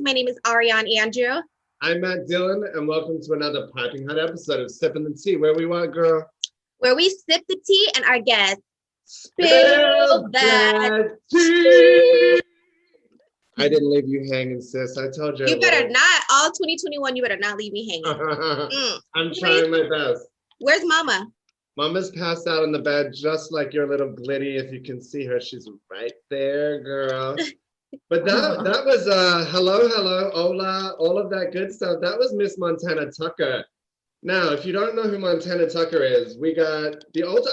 My name is Ariane Andrew. I'm Matt Dillon, and welcome to another piping hot episode of Sippin' the Tea, where we want, girl, where we sip the tea and our guests spill that tea. I didn't leave you hanging, sis. I told you. You better not. All 2021, you better not leave me hanging. I'm trying my best. Where's Mama? Mama's passed out on the bed, just like your little glitty. If you can see her, she's right there, girl. But that was hello, hola, all of that good stuff. That was Miss Montana Tucker. Now, if you don't know who Montana Tucker is, we got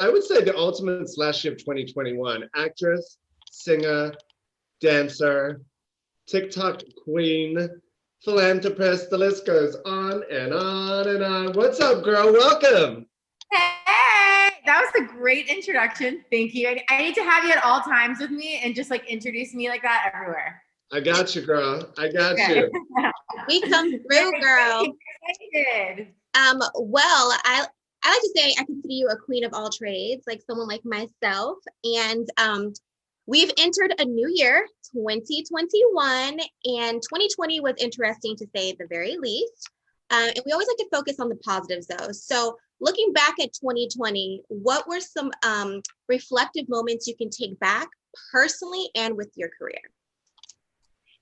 I would say the ultimate slashy of 2021. Actress, singer, dancer, TikTok queen, philanthropist, the list goes on and on and on. What's up, girl? Welcome. Hey, that was a great introduction. Thank you. I need to have you at all times with me and just like introduce me like that everywhere. I got you, girl. I got you. We come through, girl. Excited. Well, I like to say I consider you a queen of all trades, like someone like myself. And we've entered a new year, 2021, and 2020 was interesting to say the very least. And we always like to focus on the positives though. So looking back at 2020, what were some reflective moments you can take back personally and with your career?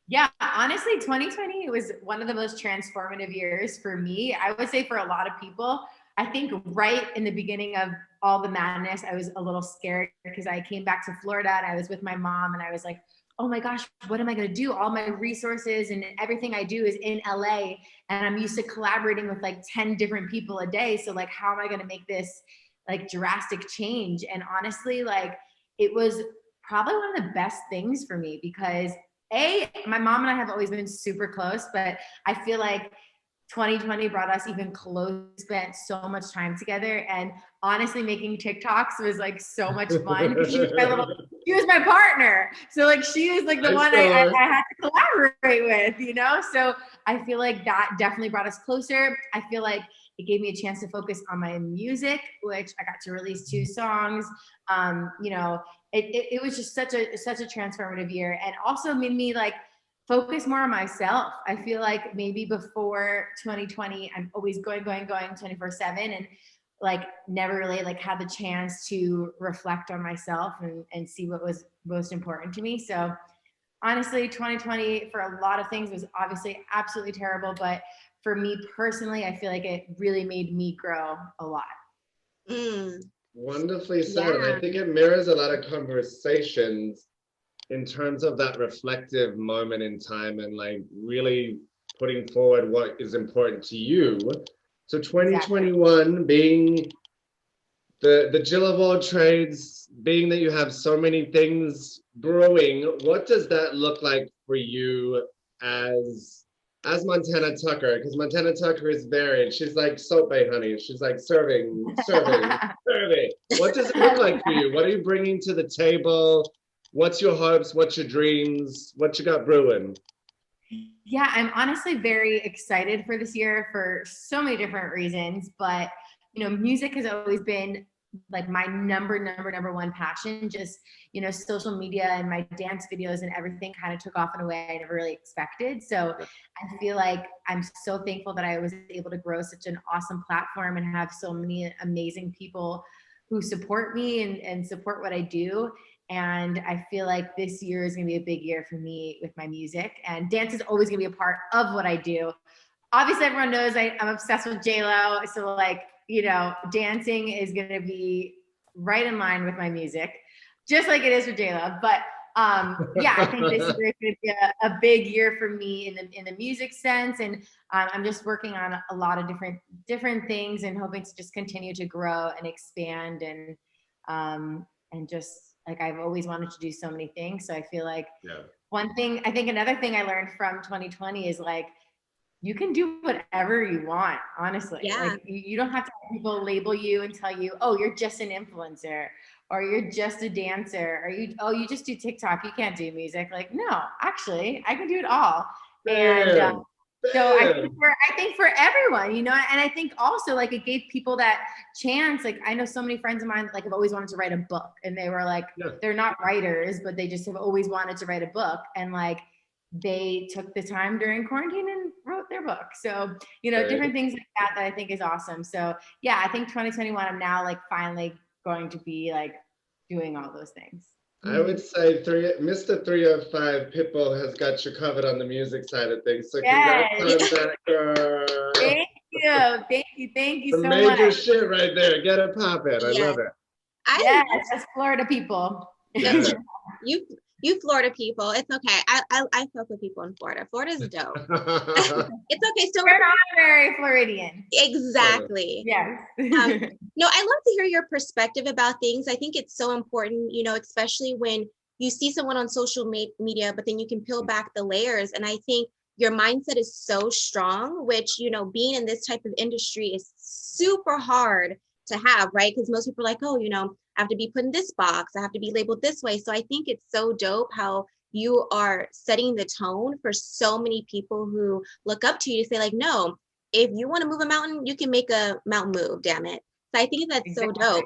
Yeah, honestly, 2020 was one of the most transformative years for me. I would say for a lot of people. I think right in the beginning of all the madness, I was a little scared because I came back to Florida and I was with my mom and I was like, oh my gosh, what am I going to do? All my resources and everything I do is in LA and I'm used to collaborating with like 10 different people a day. So like, how am I going to make this like drastic change? And honestly, like it was probably one of the best things for me because my mom and I have always been super close, but I feel like 2020 brought us even close, spent so much time together. And honestly, making TikToks was like so much fun. She was my partner. So like, she was like the one I had to collaborate with, you know? So I feel like that definitely brought us closer. I feel like it gave me a chance to focus on my music, which I got to release 2 songs. You know, it was just such a transformative year and also made me like focus more on myself. I feel like maybe before 2020, I'm always going 24/7 and like never really like had the chance to reflect on myself and see what was most important to me. So honestly, 2020 for a lot of things was obviously absolutely terrible, but for me personally, I feel like it really made me grow a lot. Wonderfully said. And I think it mirrors a lot of conversations in terms of that reflective moment in time and like really putting forward what is important to you. So 2021 being the Jill of all trades, being that you have so many things brewing, what does that look like for you as Montana Tucker? Because Montana Tucker is varied. She's like Soap Bay Honey. She's like serving. What does it look like for you? What are you bringing to the table? What's your hopes? What's your dreams? What you got brewing? Yeah, I'm honestly very excited for this year for so many different reasons. But, you know, music has always been like my number one passion. Just, you know, social media and my dance videos and everything kind of took off in a way I never really expected. So I feel like I'm so thankful that I was able to grow such an awesome platform and have so many amazing people who support me and support what I do. And I feel like this year is going to be a big year for me with my music. And dance is always going to be a part of what I do. Obviously, everyone knows I'm obsessed with J-Lo. So like, you know, dancing is going to be right in line with my music, just like it is for J-Lo. But yeah, I think this year is going to be a big year for me in the music sense. And I'm just working on a lot of different things and hoping to just continue to grow and expand and just, like I've always wanted to do so many things. So I feel like another thing I learned from 2020 is like, you can do whatever you want, honestly. Yeah. Like you don't have to have people label you and tell you, oh, you're just an influencer or you're just a dancer or you just do TikTok. You can't do music. Like, no, actually I can do it all. And so I think for everyone, you know, and I think also like it gave people that chance. Like I know so many friends of mine like have always wanted to write a book and they were like, they're not writers, but they just have always wanted to write a book. And like they took the time during quarantine and wrote their book. So, you know, different things like that I think is awesome. So yeah, I think 2021, I'm now like finally going to be like doing all those things. I would say Mr. 305 Pitbull has got you covered on the music side of things. So Yes. congrats on that, girl. Thank you. Thank you The so major much. shit right there. Get it poppin'. I love it. Yes, that's Florida people. Yeah. You Florida people, it's okay. I fuck with people in Florida. Florida's dope. It's okay. So you're an honorary Floridian. Exactly. Yes. No, I love to hear your perspective about things. I think it's so important, you know, especially when you see someone on social media, but then you can peel back the layers. And I think your mindset is so strong, which, you know, being in this type of industry is super hard to have, right? Because most people are like, oh, you know, I have to be put in this box. I have to be labeled this way. So I think it's so dope how you are setting the tone for so many people who look up to you to say like, no, if you want to move a mountain, you can make a mountain move, damn it. So I think that's so dope.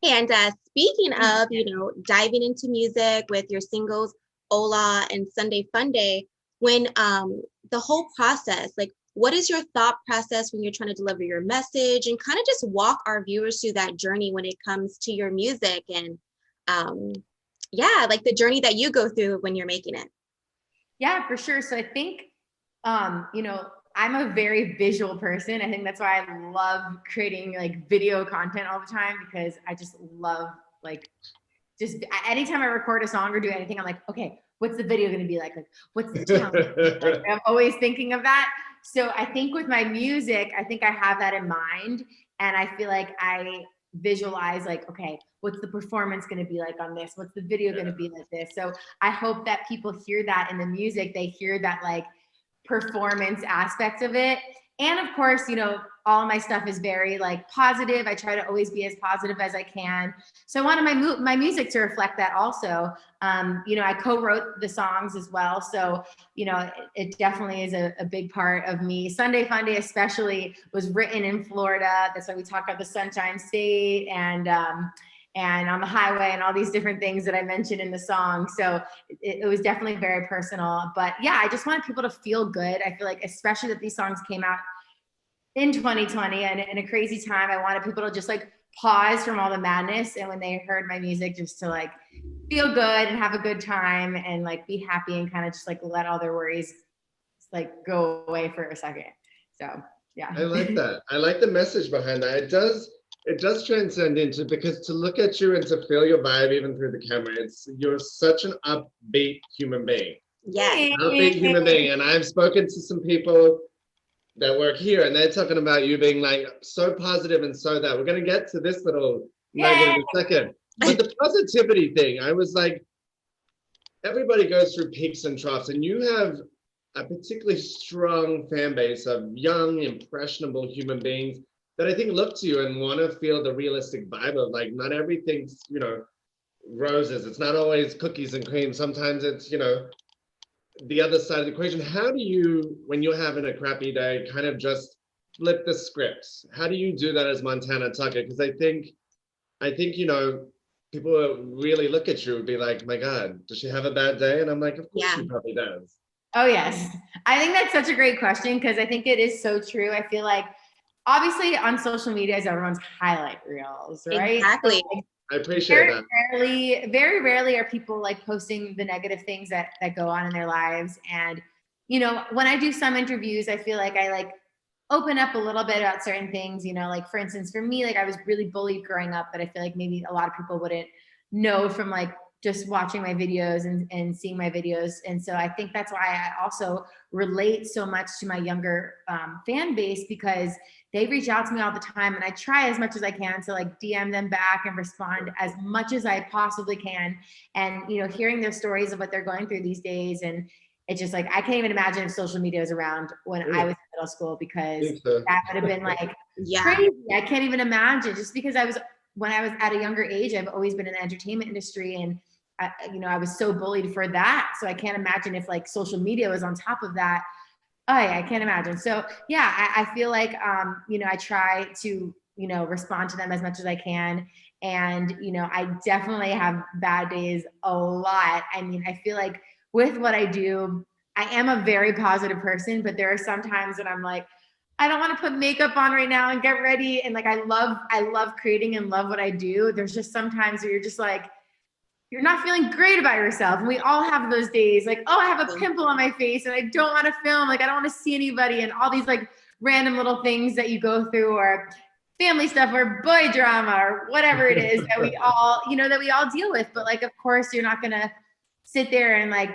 And speaking of, you know, diving into music with your singles, Hola and Sunday Fun Day, when the whole process, like, what is your thought process when you're trying to deliver your message, and kind of just walk our viewers through that journey when it comes to your music and yeah, like the journey that you go through when you're making it. Yeah, for sure. So I think, you know, I'm a very visual person. I think that's why I love creating like video content all the time, because I just love like, just anytime I record a song or do anything, I'm like, okay, what's the video going to be like? Like, what's the challenge? Like, I'm always thinking of that. So I think with my music, I think I have that in mind. And I feel like I visualize like, okay, what's the performance going to be like on this? What's the video going to be like this? So I hope that people hear that in the music. They hear that like performance aspect of it. And of course, you know, all of my stuff is very like positive. I try to always be as positive as I can. So I wanted my music to reflect that also. You know, I co-wrote the songs as well. So, you know, it definitely is a big part of me. Sunday Fun Day especially was written in Florida. That's why we talk about the Sunshine State and on the highway and all these different things that I mentioned in the song. So it was definitely very personal. But yeah, I just wanted people to feel good. I feel like, especially that these songs came out in 2020 and in a crazy time, I wanted people to just like pause from all the madness. And when they heard my music, just to like feel good and have a good time and like be happy and kind of just like let all their worries like go away for a second. So yeah. I like that. I like the message behind that. It does transcend into, because to look at you and to feel your vibe even through the camera, you're such an upbeat human being. Yes. Upbeat human being. And I've spoken to some people that work here and they're talking about you being like so positive and so that. We're gonna get to this little nugget in a second. But the positivity thing, I was like, everybody goes through peaks and troughs, and you have a particularly strong fan base of young, impressionable human beings that I think look to you and want to feel the realistic vibe of like, not everything's, you know, roses. It's not always cookies and cream. Sometimes it's, you know, the other side of the equation. How do you, when you're having a crappy day, kind of just flip the scripts? How do you do that as Montana Tucker? Because I think, you know, people will really look at you and be like, my God, does she have a bad day? And I'm like, of course she probably does. Oh, yes. I think that's such a great question, because I think it is so true. I feel like, obviously on social media is everyone's highlight reels, right? Exactly. So, like, I appreciate that. Very rarely are people like posting the negative things that go on in their lives. And, you know, when I do some interviews, I feel like I like open up a little bit about certain things, you know, like for instance, for me, like I was really bullied growing up, but I feel like maybe a lot of people wouldn't know from like just watching my videos and seeing my videos. And so I think that's why I also relate so much to my younger fan base, because they reach out to me all the time, and I try as much as I can to like DM them back and respond as much as I possibly can. And, you know, hearing their stories of what they're going through these days. And it's just like, I can't even imagine if social media was around when I was in middle school, because that would have been like crazy. I can't even imagine, just because when I was at a younger age, I've always been in the entertainment industry, and you know, I was so bullied for that. So I can't imagine if like social media was on top of that. I can't imagine. So yeah, I feel like, you know, I try to, you know, respond to them as much as I can. And, you know, I definitely have bad days a lot. I mean, I feel like with what I do, I am a very positive person, but there are some times when I'm like, I don't want to put makeup on right now and get ready. And like, I love creating and love what I do. There's just sometimes where you're just like, you're not feeling great about yourself. And we all have those days like, oh, I have a pimple on my face and I don't want to film. Like, I don't want to see anybody, and all these like random little things that you go through, or family stuff or boy drama or whatever it is that we all, that we all deal with. But like, of course, you're not going to sit there and like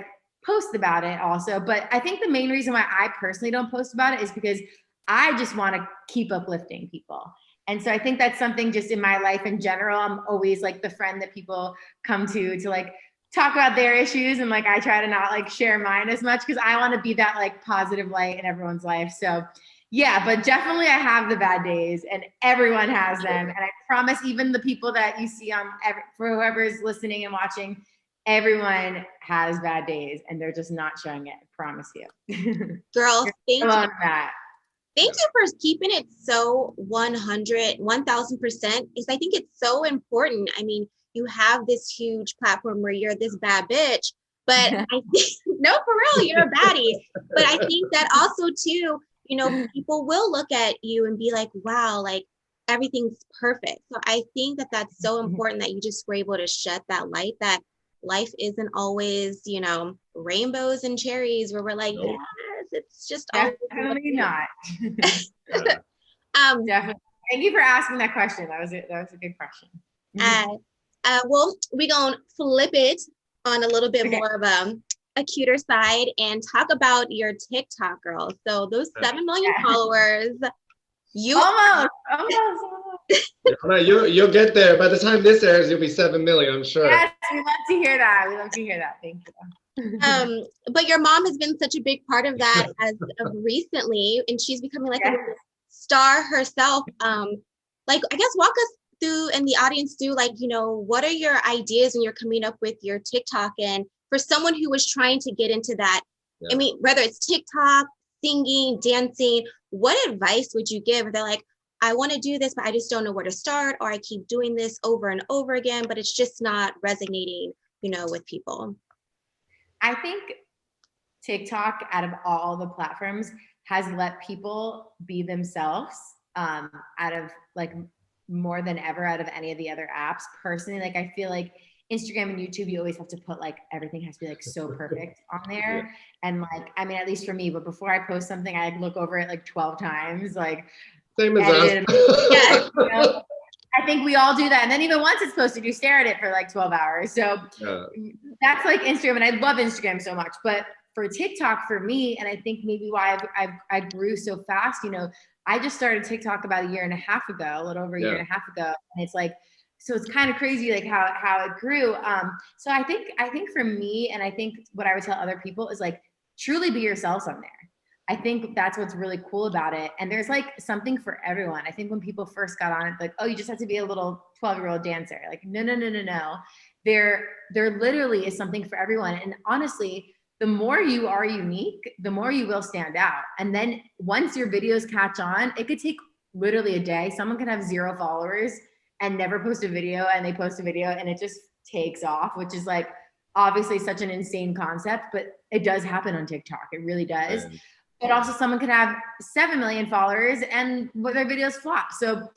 post about it also. But I think the main reason why I personally don't post about it is because I just want to keep uplifting people. And so I think that's something just in my life in general. I'm always like the friend that people come to like talk about their issues. And like, I try to not like share mine as much because I want to be that like positive light in everyone's life. So yeah, but definitely I have the bad days, and everyone has them. And I promise, even the people that you see for whoever's listening and watching, everyone has bad days and they're just not showing it. I promise you. Girl, thank you. That. Thank you for keeping it so 100, 1000%. Is I think it's so important. I mean, you have this huge platform where you're this bad bitch, but I think, no, for real, you're a baddie. But I think that also too, people will look at you and be like, wow, like everything's perfect. So I think that that's so important that you just were able to shed that light that life isn't always, rainbows and cherries where we're like, nope. yes, it's just definitely not. Definitely. Thank you for asking that question. That was a good question. Well, we're gonna flip it on a little bit more of a cuter side and talk about your TikTok, girl. So those 7 million followers, you almost. You'll get there. By the time this airs, you'll be 7 million, I'm sure. Yes, we love to hear that. Thank you. But your mom has been such a big part of that as of recently, and she's becoming like a star herself. Like, I guess walk us through, and the audience through, like, what are your ideas when you're coming up with your TikTok? And for someone who was trying to get into that, I mean, whether it's TikTok, singing, dancing, what advice would you give? They're like, I want to do this, but I just don't know where to start, or I keep doing this over and over again, but it's just not resonating, with people. I think TikTok, out of all the platforms, has let people be themselves out of like more than ever out of any of the other apps. Personally, like I feel like Instagram and YouTube, you always have to put like everything has to be like so perfect on there. And like, I mean, at least for me, but before I post something, I look over it like 12 times, like same as us. I think we all do that. And then even once it's posted, you stare at it for like 12 hours. So that's like Instagram, and I love Instagram so much. But for TikTok, for me, and I think maybe why I grew so fast, I just started TikTok about a year and a half ago, a little over a year and a half ago. And it's like, so it's kind of crazy like how it grew. So I think for me, and I think what I would tell other people is like, truly be yourselves on there. I think that's what's really cool about it. And there's like something for everyone. I think when people first got on it, like, oh, you just have to be a little 12-year-old dancer. Like, no. There literally is something for everyone. And honestly, the more you are unique, the more you will stand out. And then once your videos catch on, it could take literally a day. Someone could have 0 followers and never post a video, and they post a video and it just takes off, which is like obviously such an insane concept, but it does happen on TikTok. It really does. But also someone could have 7 million followers and their videos flop. So,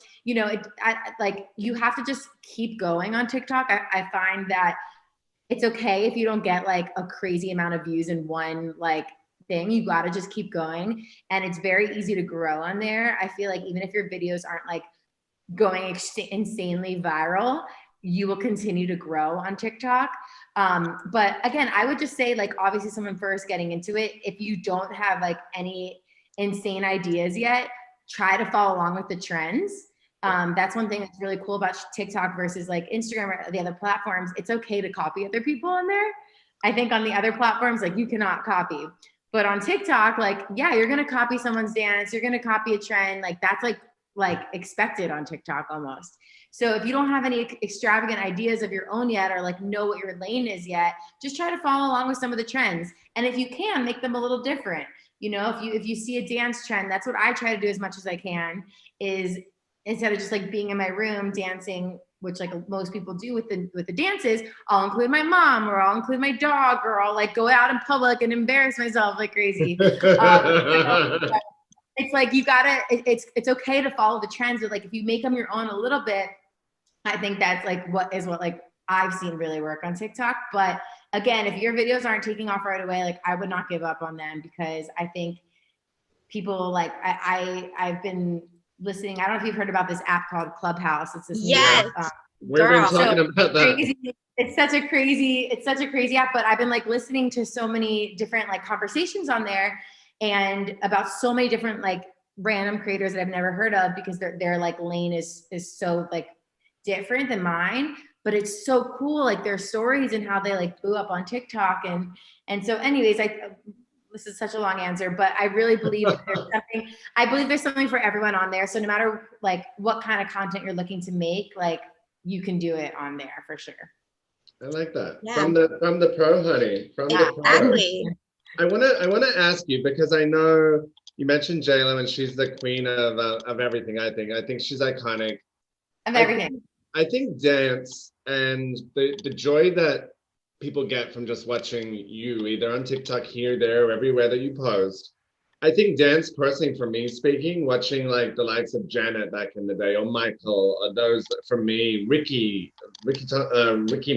like you have to just keep going on TikTok. I find that it's okay if you don't get like a crazy amount of views in one like thing. You got to just keep going. And it's very easy to grow on there. I feel like even if your videos aren't like going insanely viral, you will continue to grow on TikTok. But again, I would just say like, obviously someone first getting into it, if you don't have like any insane ideas yet, try to follow along with the trends. That's one thing that's really cool about TikTok versus like Instagram or the other platforms. It's okay to copy other people on there. I think on the other platforms, like you cannot copy, but on TikTok, like, yeah, you're going to copy someone's dance. You're going to copy a trend. Like that's like expected on TikTok almost. So if you don't have any extravagant ideas of your own yet, or like know what your lane is yet, just try to follow along with some of the trends. And if you can, make them a little different. If you see a dance trend, that's what I try to do as much as I can, is instead of just like being in my room dancing which like most people do with the dances, I'll include my mom, or I'll include my dog, or I'll like go out in public and embarrass myself like crazy. It's like you gotta, it's okay to follow the trends, but like if you make them your own a little bit, I think that's like what like I've seen really work on TikTok. But again, if your videos aren't taking off right away, like I would not give up on them, because I think people like I've been listening. I don't know if you've heard about this app called Clubhouse. It's this Yes, we've been talking about that. Crazy. It's such a crazy app. But I've been like listening to so many different like conversations on there, and about so many different like random creators that I've never heard of, because their like lane is so like different than mine. But it's so cool, like their stories and how they like blew up on TikTok. And so anyways, this is such a long answer, but I really believe there's something for everyone on there. So no matter like what kind of content you're looking to make, like you can do it on there for sure. I like that. Yeah. From the pro, honey. From the pro. Exactly. I wanna ask you, because I know you mentioned JLo and she's the queen of everything. I think she's iconic. Of everything. I think dance and the joy that people get from just watching you, either on TikTok, here, there, everywhere that you post. I think dance, personally, for me speaking, watching like the likes of Janet back in the day, or Michael, or those, for me, Ricky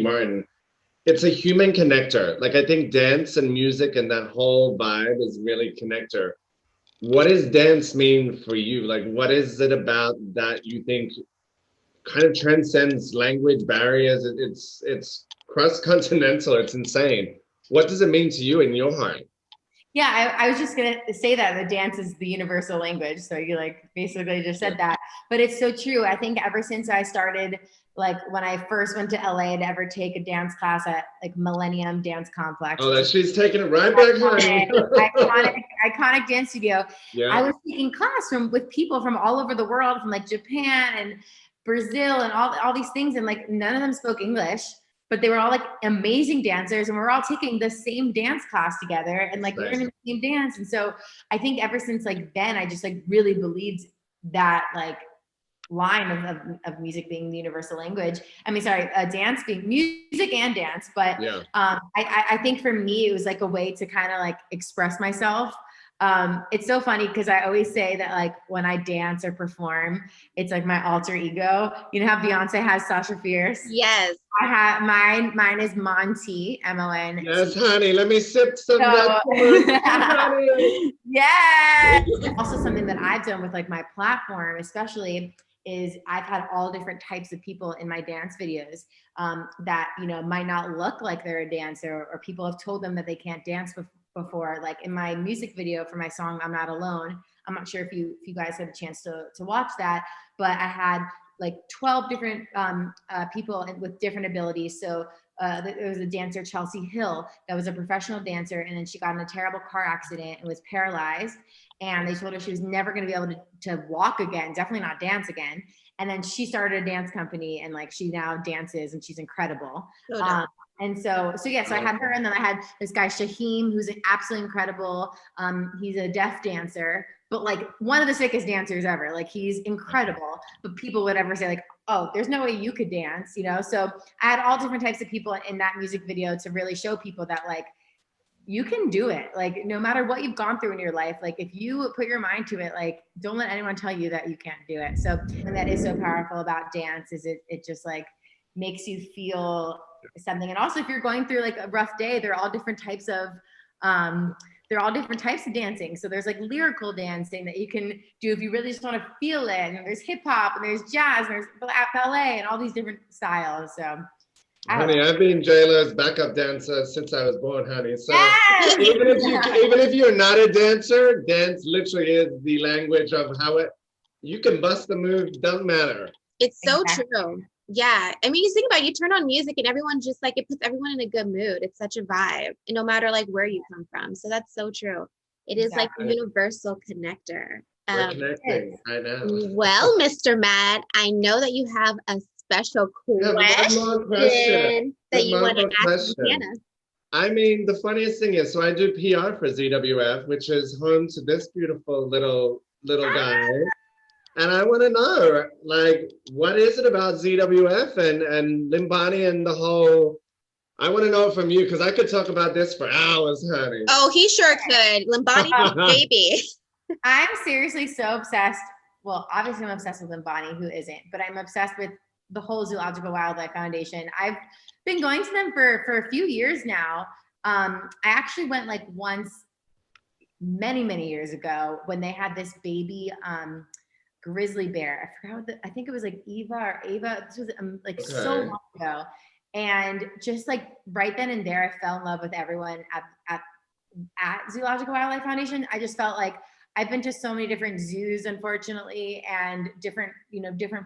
Martin, it's a human connector. Like I think dance and music and that whole vibe is really connector. What does dance mean for you? Like, what is it about that you think kind of transcends language barriers? It's cross-continental. It's insane. What does it mean to you in your heart? Yeah, I was just gonna say that the dance is the universal language. So you like basically just said that, but it's so true. I think ever since I started, like when I first went to LA to ever take a dance class at like Millennium Dance Complex. Oh, she's taking it right back home. Iconic dance studio. Yeah. I was taking class with people from all over the world, from like Japan and Brazil and all these things, and like none of them spoke English, but they were all like amazing dancers, and we're all taking the same dance class together and like learning the same dance. And so I think ever since like then, I just like really believed that like line of music being the universal language. I mean, sorry, dance being music and dance. But yeah. I think for me, it was like a way to kind of like express myself. It's so funny because I always say that like when I dance or perform, it's like my alter ego. You know how Beyonce has Sasha Fierce? Yes. I have mine is Monty, M-O-N. Yes, honey. Let me sip some. Yes. Also something that I've done with like my platform, especially, is I've had all different types of people in my dance videos that, you know, might not look like they're a dancer, or people have told them that they can't dance before. Like in my music video for my song I'm Not Alone, I'm not sure if you guys had a chance to watch that, but I had like 12 different people with different abilities. So there was a dancer, Chelsea Hill, that was a professional dancer, and then she got in a terrible car accident and was paralyzed, and they told her she was never going to be able to walk again, definitely not dance again. And then she started a dance company, and like she now dances and she's incredible. And so yeah, so I had her, and then I had this guy Shaheem, who's absolutely incredible. He's a deaf dancer, but like one of the sickest dancers ever. Like he's incredible, but people would ever say like, oh, there's no way you could dance, you know? So I had all different types of people in that music video to really show people that like, you can do it. Like no matter what you've gone through in your life, like if you put your mind to it, like don't let anyone tell you that you can't do it. So, and that is so powerful about dance, is it just like makes you feel something. And also if you're going through like a rough day, there are all different types of dancing. So there's like lyrical dancing that you can do if you really just want to feel it. And there's hip hop, and there's jazz, and there's ballet, and all these different styles. So honey, I've been JLo's backup dancer since I was born, honey. So yes! even if you're not a dancer, dance literally is the language of how you can bust the move, doesn't matter. It's so true. Yeah. I mean, you think about it, you turn on music and everyone just like, it puts everyone in a good mood. It's such a vibe, and no matter like where you come from. So that's so true. It is like a universal connector. We're connecting right now. Well, Mr. Matt, I know that you have a special question that you want to ask Hannah. I mean, the funniest thing is, so I do PR for ZWF, which is home to this beautiful little guy. And I want to know, like, what is it about ZWF and Limbani and the whole, I want to know from you, because I could talk about this for hours, honey. Oh, he sure could. Limbani, baby. I'm seriously so obsessed. Well, obviously I'm obsessed with Limbani, who isn't, but I'm obsessed with the whole Zoological Wildlife Foundation. I've been going to them for a few years now. I actually went like once many years ago when they had this baby grizzly bear. I forgot I think it was like Eva or Ava. This was like so long ago. And just like right then and there, I fell in love with everyone at Zoological Wildlife Foundation. I just felt like I've been to so many different zoos, unfortunately, and different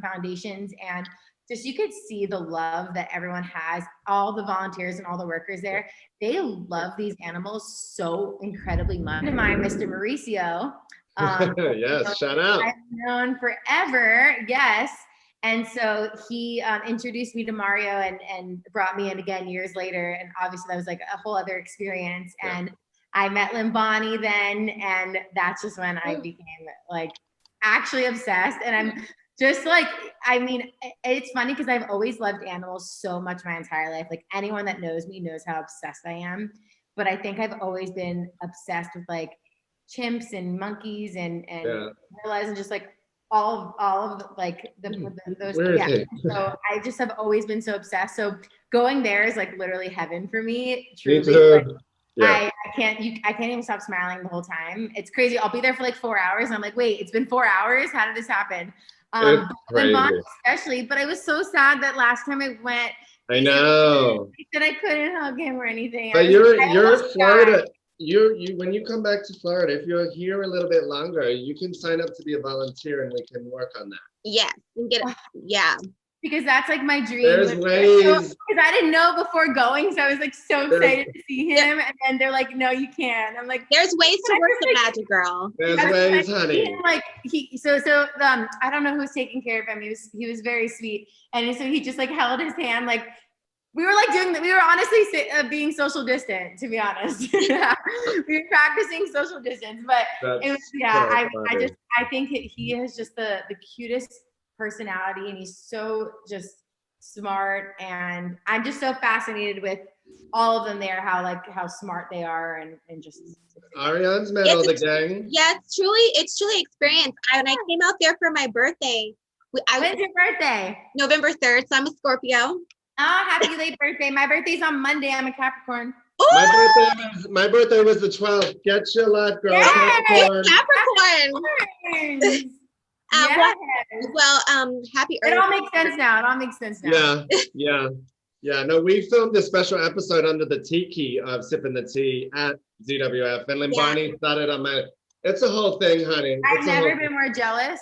foundations, and just you could see the love that everyone has, all the volunteers and all the workers there. They love these animals so incredibly much. And my Mr. Mauricio, yes, shout out. I've known forever, yes. And so he introduced me to Mario and brought me in again years later. And obviously that was like a whole other experience. Yeah. And I met Limbani then, and that's just when I became like actually obsessed. And I'm just like, I mean, it's funny because I've always loved animals so much my entire life. Like anyone that knows me knows how obsessed I am. But I think I've always been obsessed with like chimps and monkeys and gorillas and just like all of like those. Yeah. So I just have always been so obsessed. So going there is like literally heaven for me. Truly. Like, yeah. I can't even stop smiling the whole time. It's crazy. I'll be there for like 4 hours. And I'm like, wait, it's been 4 hours. How did this happen? Especially, but I was so sad that last time I went, I know. He said I couldn't hug him or anything. But you're Florida. You when you come back to Florida, if you're here a little bit longer, you can sign up to be a volunteer and we can work on that. Yes, and get it. Yeah. Because that's like my dream. There's ways. Because I didn't know before going, so I was like so excited to see him. And then they're like, "No, you can't." I'm like, "There's ways to work the magic, girl." There's ways, honey. Like I don't know who's taking care of him. He was very sweet, and so he just like held his hand. Like we were honestly being social distant, to be honest. We were practicing social distance, but it was I think he is just the cutest personality, and he's so just smart, and I'm just so fascinated with all of them there, how smart they are, and just Ariane's met all the gang. Yeah, it's truly experience. When I came out there for my birthday. When's your birthday? November 3rd, so I'm a Scorpio. Oh, happy late birthday. My birthday's on Monday. I'm a Capricorn. My birthday was the 12th. Get your life, girl. Capricorn. Happy It all makes sense now. Yeah. No, we filmed a special episode under the tiki of Sippin' the Tea at ZWF, and Limbani started on my. It's a whole thing, honey. I've never been more jealous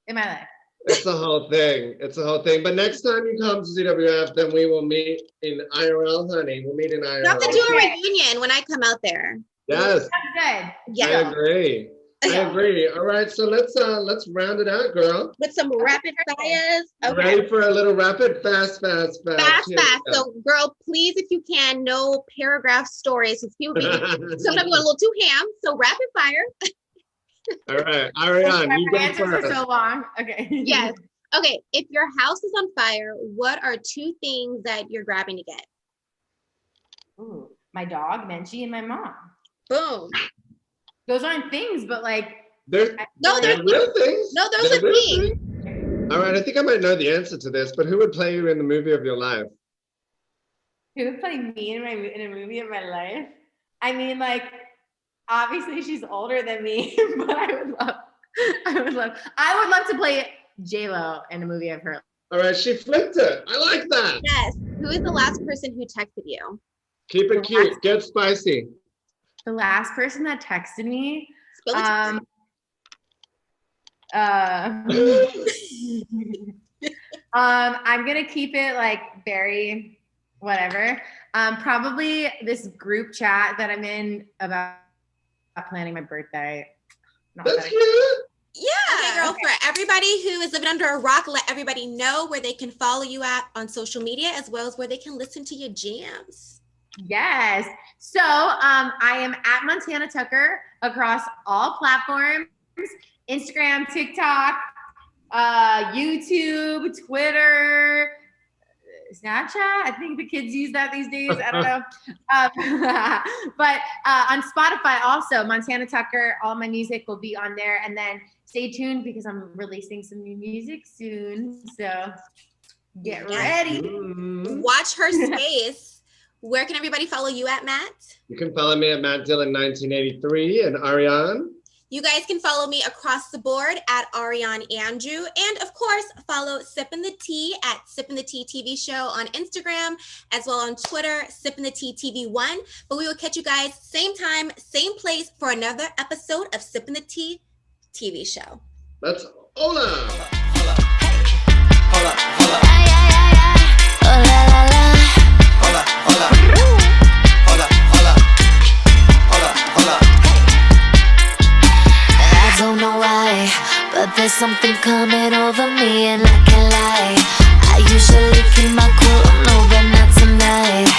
in my life. It's a whole thing. But next time you come to ZWF, then we will meet in IRL, honey. We'll meet in IRL. You have to do a reunion when I come out there. Yes. That's good. Yeah. I agree. All right, so let's round it out, girl. With some rapid fires. Okay. Ready for a little rapid, fast. Fast. So, girl, please, if you can, no paragraph stories. Sometimes we go a little too ham. So, rapid fire. All right, Ariane, you go first. For so long. Okay. Yes. Okay. If your house is on fire, what are 2 things that you're grabbing to get? Ooh, my dog, Menchie, and my mom. Boom. Those aren't things, but like they're real things. No, those are things. All right, I think I might know the answer to this, but who would play you in the movie of your life? Who would play me in a movie of my life? I mean, like, obviously she's older than me, but I would love to play J-Lo in a movie of her. All right, she flipped it. I like that. Yes. Who is the last person who texted you? Keep it cute. Get spicy. The last person that texted me, I'm gonna keep it like very whatever. Probably this group chat that I'm in about planning my birthday. That's cute. Yeah. Okay, girl, for everybody who is living under a rock, let everybody know where they can follow you at on social media, as well as where they can listen to your jams. Yes. So I am at Montana Tucker across all platforms, Instagram, TikTok, YouTube, Twitter, Snapchat. I think the kids use that these days. I don't know. But on Spotify also, Montana Tucker, all my music will be on there. And then stay tuned because I'm releasing some new music soon. So get ready. Watch her space. Where can everybody follow you at, Matt? You can follow me at Matt Dillon 1983 and Ariane. You guys can follow me across the board at Ariane Andrew. And of course, follow Sippin' the Tea at Sippin' the Tea TV show on Instagram, as well on Twitter, Sippin' the Tea TV1. But we will catch you guys same time, same place for another episode of Sippin' the Tea TV show. That's hola. Hola, hola, hola. Ay, ay, ay, ay. Hola, la, la. Hola, hola. Hola, hola. Hola, hola. I don't know why, but there's something coming over me and I can't lie. I usually keep my cool, no, but not tonight.